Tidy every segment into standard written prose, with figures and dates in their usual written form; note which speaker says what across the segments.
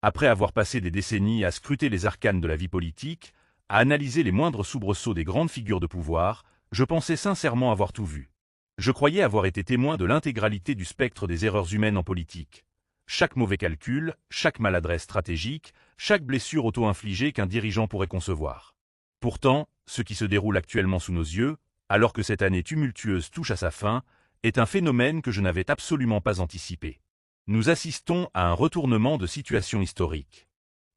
Speaker 1: Après avoir passé des décennies à scruter les arcanes de la vie politique, à analyser les moindres soubresauts des grandes figures de pouvoir, je pensais sincèrement avoir tout vu. Je croyais avoir été témoin de l'intégralité du spectre des erreurs humaines en politique. Chaque mauvais calcul, chaque maladresse stratégique, chaque blessure auto-infligée qu'un dirigeant pourrait concevoir. Pourtant, ce qui se déroule actuellement sous nos yeux, alors que cette année tumultueuse touche à sa fin, est un phénomène que je n'avais absolument pas anticipé. Nous assistons à un retournement de situation historique.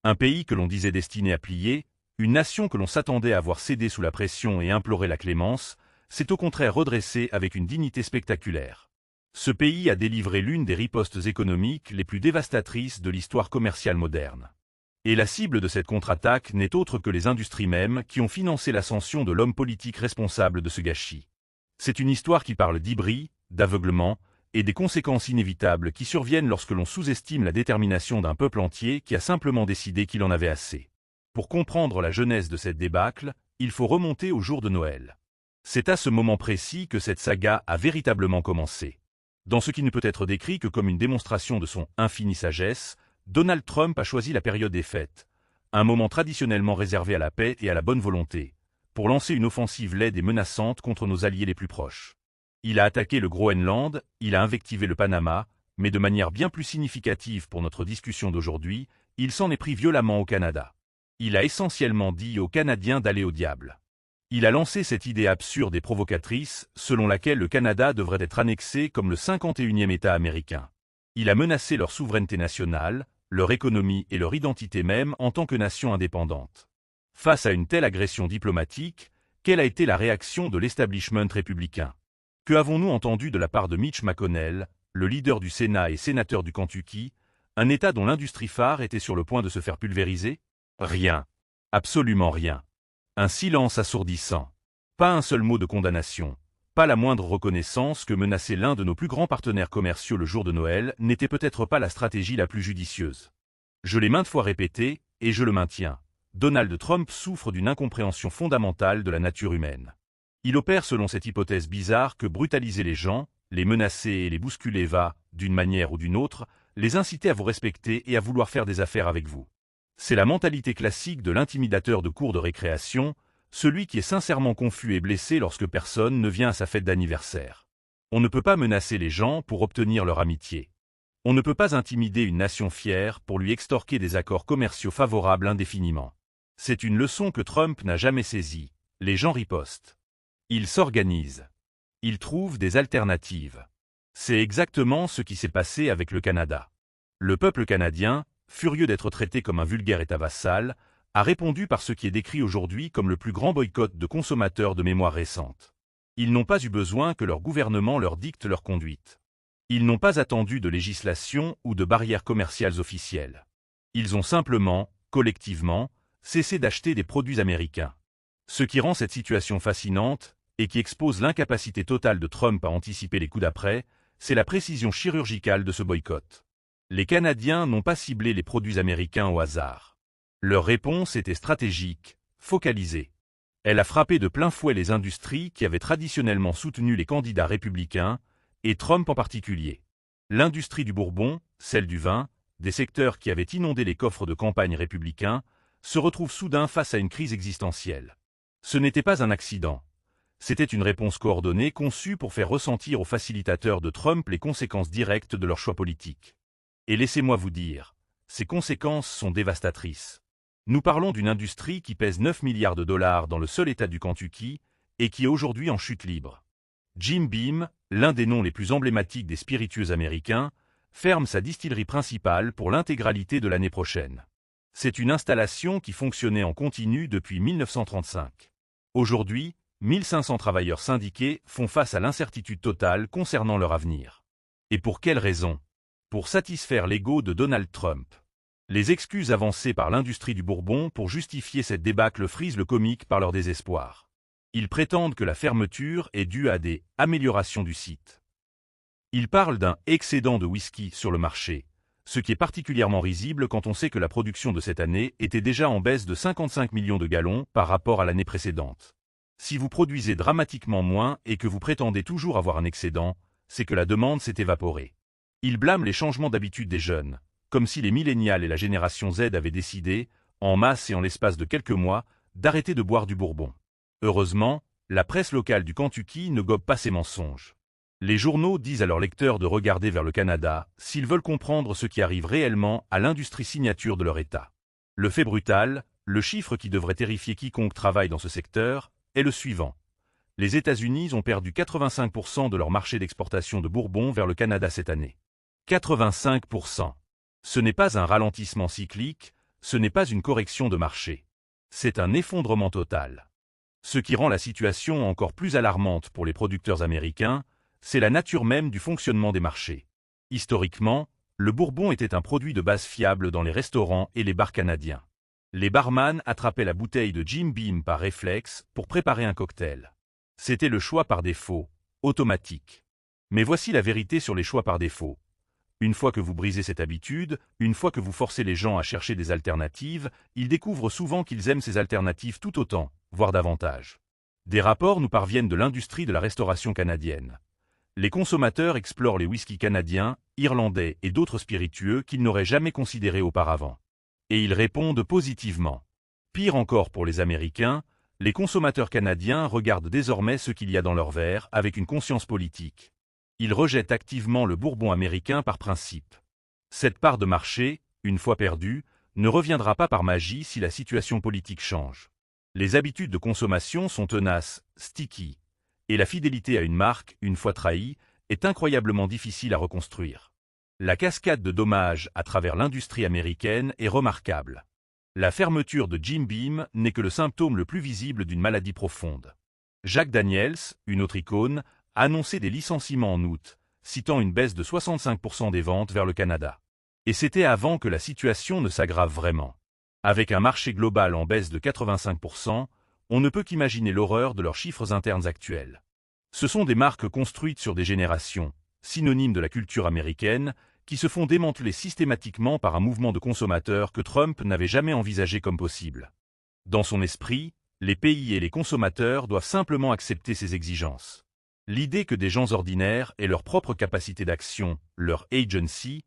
Speaker 1: Un pays que l'on disait destiné à plier, une nation que l'on s'attendait à voir céder sous la pression et implorer la clémence, s'est au contraire redressé avec une dignité spectaculaire. Ce pays a délivré l'une des ripostes économiques les plus dévastatrices de l'histoire commerciale moderne. Et la cible de cette contre-attaque n'est autre que les industries mêmes qui ont financé l'ascension de l'homme politique responsable de ce gâchis. C'est une histoire qui parle d'hybris, d'aveuglement, et des conséquences inévitables qui surviennent lorsque l'on sous-estime la détermination d'un peuple entier qui a simplement décidé qu'il en avait assez. Pour comprendre la genèse de cette débâcle, il faut remonter au jour de Noël. C'est à ce moment précis que cette saga a véritablement commencé. Dans ce qui ne peut être décrit que comme une démonstration de son infinie sagesse, Donald Trump a choisi la période des fêtes, un moment traditionnellement réservé à la paix et à la bonne volonté, pour lancer une offensive laide et menaçante contre nos alliés les plus proches. Il a attaqué le Groenland, il a invectivé le Panama, mais de manière bien plus significative pour notre discussion d'aujourd'hui, il s'en est pris violemment au Canada. Il a essentiellement dit aux Canadiens d'aller au diable. Il a lancé cette idée absurde et provocatrice, selon laquelle le Canada devrait être annexé comme le 51e État américain. Il a menacé leur souveraineté nationale, leur économie et leur identité même en tant que nation indépendante. Face à une telle agression diplomatique, quelle a été la réaction de l'establishment républicain? Que avons-nous entendu de la part de Mitch McConnell, le leader du Sénat et sénateur du Kentucky, un État dont l'industrie phare était sur le point de se faire pulvériser? Rien. Absolument rien. Un silence assourdissant. Pas un seul mot de condamnation. Pas la moindre reconnaissance que menacer l'un de nos plus grands partenaires commerciaux le jour de Noël n'était peut-être pas la stratégie la plus judicieuse. Je l'ai maintes fois répété, et je le maintiens. Donald Trump souffre d'une incompréhension fondamentale de la nature humaine. Il opère selon cette hypothèse bizarre que brutaliser les gens, les menacer et les bousculer va, d'une manière ou d'une autre, les inciter à vous respecter et à vouloir faire des affaires avec vous. C'est la mentalité classique de l'intimidateur de cours de récréation, celui qui est sincèrement confus et blessé lorsque personne ne vient à sa fête d'anniversaire. On ne peut pas menacer les gens pour obtenir leur amitié. On ne peut pas intimider une nation fière pour lui extorquer des accords commerciaux favorables indéfiniment. C'est une leçon que Trump n'a jamais saisie. Les gens ripostent. Ils s'organisent. Ils trouvent des alternatives. C'est exactement ce qui s'est passé avec le Canada. Le peuple canadien, furieux d'être traité comme un vulgaire État vassal, a répondu par ce qui est décrit aujourd'hui comme le plus grand boycott de consommateurs de mémoire récente. Ils n'ont pas eu besoin que leur gouvernement leur dicte leur conduite. Ils n'ont pas attendu de législation ou de barrières commerciales officielles. Ils ont simplement, collectivement, cessé d'acheter des produits américains. Ce qui rend cette situation fascinante, et qui expose l'incapacité totale de Trump à anticiper les coups d'après, c'est la précision chirurgicale de ce boycott. Les Canadiens n'ont pas ciblé les produits américains au hasard. Leur réponse était stratégique, focalisée. Elle a frappé de plein fouet les industries qui avaient traditionnellement soutenu les candidats républicains, et Trump en particulier. L'industrie du bourbon, celle du vin, des secteurs qui avaient inondé les coffres de campagne républicains, se retrouvent soudain face à une crise existentielle. Ce n'était pas un accident. C'était une réponse coordonnée conçue pour faire ressentir aux facilitateurs de Trump les conséquences directes de leur choix politique. Et laissez-moi vous dire, ces conséquences sont dévastatrices. Nous parlons d'une industrie qui pèse 9 milliards de dollars dans le seul État du Kentucky et qui est aujourd'hui en chute libre. Jim Beam, l'un des noms les plus emblématiques des spiritueux américains, ferme sa distillerie principale pour l'intégralité de l'année prochaine. C'est une installation qui fonctionnait en continu depuis 1935. Aujourd'hui, 1500 travailleurs syndiqués font face à l'incertitude totale concernant leur avenir. Et pour quelle raison? Pour satisfaire l'ego de Donald Trump. Les excuses avancées par l'industrie du bourbon pour justifier cette débâcle frisent le comique par leur désespoir. Ils prétendent que la fermeture est due à des améliorations du site. Ils parlent d'un excédent de whisky sur le marché, ce qui est particulièrement risible quand on sait que la production de cette année était déjà en baisse de 55 millions de gallons par rapport à l'année précédente. Si vous produisez dramatiquement moins et que vous prétendez toujours avoir un excédent, c'est que la demande s'est évaporée. Ils blâment les changements d'habitude des jeunes, comme si les millénials et la génération Z avaient décidé, en masse et en l'espace de quelques mois, d'arrêter de boire du Bourbon. Heureusement, la presse locale du Kentucky ne gobe pas ces mensonges. Les journaux disent à leurs lecteurs de regarder vers le Canada s'ils veulent comprendre ce qui arrive réellement à l'industrie signature de leur État. Le fait brutal, le chiffre qui devrait terrifier quiconque travaille dans ce secteur, est le suivant. Les États-Unis ont perdu 85% de leur marché d'exportation de Bourbon vers le Canada cette année. 85%. Ce n'est pas un ralentissement cyclique, ce n'est pas une correction de marché. C'est un effondrement total. Ce qui rend la situation encore plus alarmante pour les producteurs américains, c'est la nature même du fonctionnement des marchés. Historiquement, le Bourbon était un produit de base fiable dans les restaurants et les bars canadiens. Les barman attrapaient la bouteille de Jim Beam par réflexe pour préparer un cocktail. C'était le choix par défaut, automatique. Mais voici la vérité sur les choix par défaut. Une fois que vous brisez cette habitude, une fois que vous forcez les gens à chercher des alternatives, ils découvrent souvent qu'ils aiment ces alternatives tout autant, voire davantage. Des rapports nous parviennent de l'industrie de la restauration canadienne. Les consommateurs explorent les whiskies canadiens, irlandais et d'autres spiritueux qu'ils n'auraient jamais considérés auparavant. Et ils répondent positivement. Pire encore pour les Américains, les consommateurs canadiens regardent désormais ce qu'il y a dans leur verre avec une conscience politique. Ils rejettent activement le Bourbon américain par principe. Cette part de marché, une fois perdue, ne reviendra pas par magie si la situation politique change. Les habitudes de consommation sont tenaces, sticky, et la fidélité à une marque, une fois trahie, est incroyablement difficile à reconstruire. La cascade de dommages à travers l'industrie américaine est remarquable. La fermeture de Jim Beam n'est que le symptôme le plus visible d'une maladie profonde. Jack Daniels, une autre icône, a annoncé des licenciements en août, citant une baisse de 65% des ventes vers le Canada. Et c'était avant que la situation ne s'aggrave vraiment. Avec un marché global en baisse de 85%, on ne peut qu'imaginer l'horreur de leurs chiffres internes actuels. Ce sont des marques construites sur des générations, synonymes de la culture américaine, qui se font démanteler systématiquement par un mouvement de consommateurs que Trump n'avait jamais envisagé comme possible. Dans son esprit, les pays et les consommateurs doivent simplement accepter ces exigences. L'idée que des gens ordinaires aient leur propre capacité d'action, leur agency,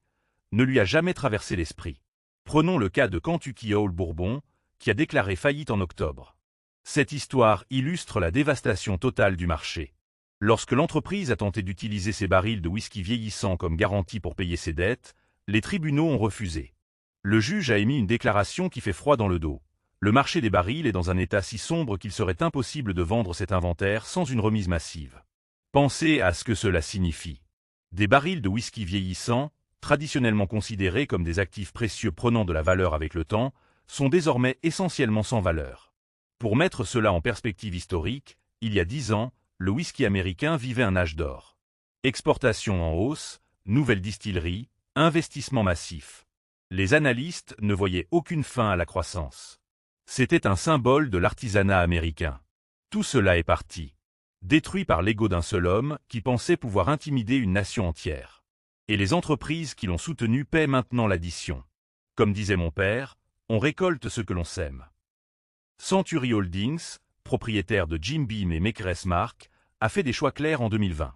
Speaker 1: ne lui a jamais traversé l'esprit. Prenons le cas de Kentucky Old Bourbon, qui a déclaré faillite en octobre. Cette histoire illustre la dévastation totale du marché. Lorsque l'entreprise a tenté d'utiliser ses barils de whisky vieillissants comme garantie pour payer ses dettes, les tribunaux ont refusé. Le juge a émis une déclaration qui fait froid dans le dos. Le marché des barils est dans un état si sombre qu'il serait impossible de vendre cet inventaire sans une remise massive. Pensez à ce que cela signifie. Des barils de whisky vieillissants, traditionnellement considérés comme des actifs précieux prenant de la valeur avec le temps, sont désormais essentiellement sans valeur. Pour mettre cela en perspective historique, il y a 10 ans, le whisky américain vivait un âge d'or. Exportation en hausse, nouvelles distilleries, investissement massif. Les analystes ne voyaient aucune fin à la croissance. C'était un symbole de l'artisanat américain. Tout cela est parti. Détruit par l'ego d'un seul homme qui pensait pouvoir intimider une nation entière. Et les entreprises qui l'ont soutenu paient maintenant l'addition. Comme disait mon père, on récolte ce que l'on sème. Century Holdings, propriétaire de Jim Beam et Maker's Mark, a fait des choix clairs en 2020.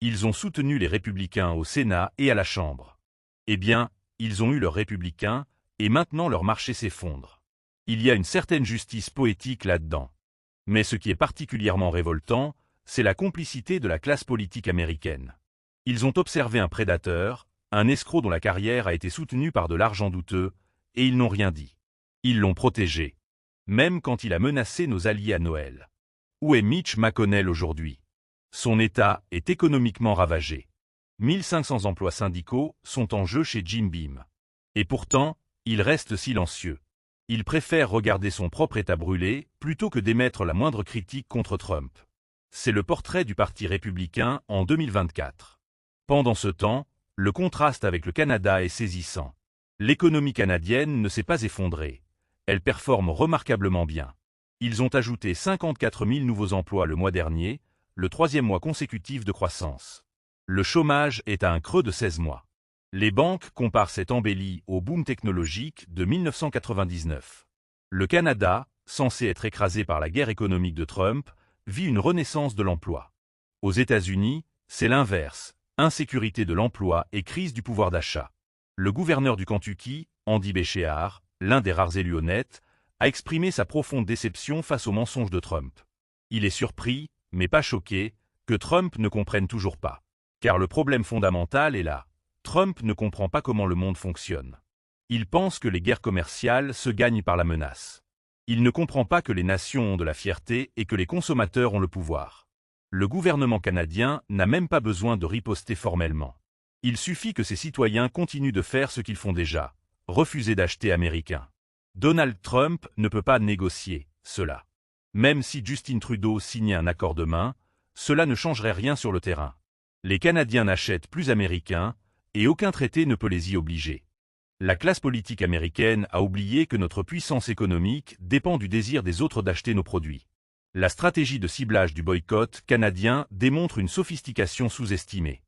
Speaker 1: Ils ont soutenu les républicains au Sénat et à la Chambre. Eh bien, ils ont eu leurs républicains, et maintenant leur marché s'effondre. Il y a une certaine justice poétique là-dedans. Mais ce qui est particulièrement révoltant, c'est la complicité de la classe politique américaine. Ils ont observé un prédateur, un escroc dont la carrière a été soutenue par de l'argent douteux, et ils n'ont rien dit. Ils l'ont protégé. Même quand il a menacé nos alliés à Noël. Où est Mitch McConnell aujourd'hui? Son État est économiquement ravagé. 1500 emplois syndicaux sont en jeu chez Jim Beam. Et pourtant, il reste silencieux. Il préfère regarder son propre État brûler plutôt que d'émettre la moindre critique contre Trump. C'est le portrait du Parti républicain en 2024. Pendant ce temps, le contraste avec le Canada est saisissant. L'économie canadienne ne s'est pas effondrée. Elle performe remarquablement bien. Ils ont ajouté 54 000 nouveaux emplois le mois dernier, le troisième mois consécutif de croissance. Le chômage est à un creux de 16 mois. Les banques comparent cette embellie au boom technologique de 1999. Le Canada, censé être écrasé par la guerre économique de Trump, vit une renaissance de l'emploi. Aux États-Unis, c'est l'inverse, insécurité de l'emploi et crise du pouvoir d'achat. Le gouverneur du Kentucky, Andy Beshear, l'un des rares élus honnêtes, a exprimé sa profonde déception face aux mensonges de Trump. Il est surpris, mais pas choqué, que Trump ne comprenne toujours pas. Car le problème fondamental est là. Trump ne comprend pas comment le monde fonctionne. Il pense que les guerres commerciales se gagnent par la menace. Il ne comprend pas que les nations ont de la fierté et que les consommateurs ont le pouvoir. Le gouvernement canadien n'a même pas besoin de riposter formellement. Il suffit que ses citoyens continuent de faire ce qu'ils font déjà, refuser d'acheter américain. Donald Trump ne peut pas négocier cela. Même si Justin Trudeau signait un accord demain, cela ne changerait rien sur le terrain. Les Canadiens n'achètent plus américain et aucun traité ne peut les y obliger. La classe politique américaine a oublié que notre puissance économique dépend du désir des autres d'acheter nos produits. La stratégie de ciblage du boycott canadien démontre une sophistication sous-estimée.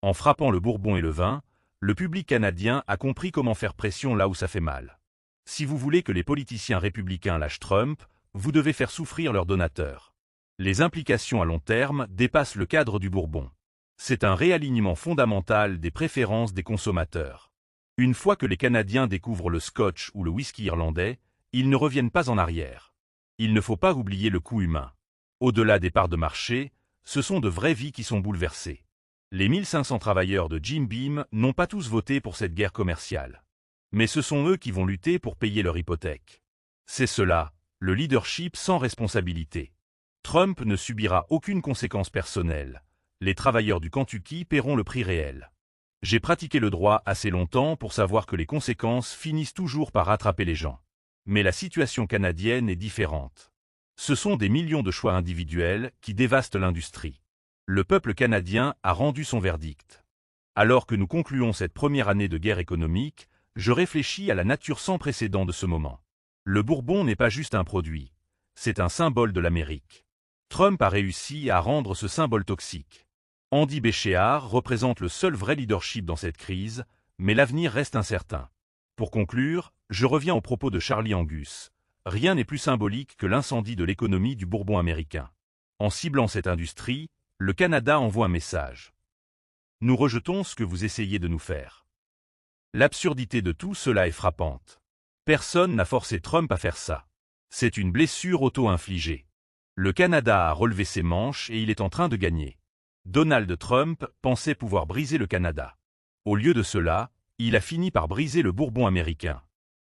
Speaker 1: En frappant le bourbon et le vin, le public canadien a compris comment faire pression là où ça fait mal. Si vous voulez que les politiciens républicains lâchent Trump, vous devez faire souffrir leurs donateurs. Les implications à long terme dépassent le cadre du bourbon. C'est un réalignement fondamental des préférences des consommateurs. Une fois que les Canadiens découvrent le scotch ou le whisky irlandais, ils ne reviennent pas en arrière. Il ne faut pas oublier le coût humain. Au-delà des parts de marché, ce sont de vraies vies qui sont bouleversées. Les 1500 travailleurs de Jim Beam n'ont pas tous voté pour cette guerre commerciale. Mais ce sont eux qui vont lutter pour payer leur hypothèque. C'est cela, le leadership sans responsabilité. Trump ne subira aucune conséquence personnelle. Les travailleurs du Kentucky paieront le prix réel. J'ai pratiqué le droit assez longtemps pour savoir que les conséquences finissent toujours par rattraper les gens. Mais la situation canadienne est différente. Ce sont des millions de choix individuels qui dévastent l'industrie. Le peuple canadien a rendu son verdict. Alors que nous concluons cette première année de guerre économique, je réfléchis à la nature sans précédent de ce moment. Le bourbon n'est pas juste un produit, c'est un symbole de l'Amérique. Trump a réussi à rendre ce symbole toxique. Andy Beshear représente le seul vrai leadership dans cette crise, mais l'avenir reste incertain. Pour conclure, je reviens aux propos de Charlie Angus. Rien n'est plus symbolique que l'incendie de l'économie du bourbon américain. En ciblant cette industrie, le Canada envoie un message. Nous rejetons ce que vous essayez de nous faire. L'absurdité de tout cela est frappante. Personne n'a forcé Trump à faire ça. C'est une blessure auto-infligée. Le Canada a relevé ses manches et il est en train de gagner. Donald Trump pensait pouvoir briser le Canada. Au lieu de cela, il a fini par briser le bourbon américain.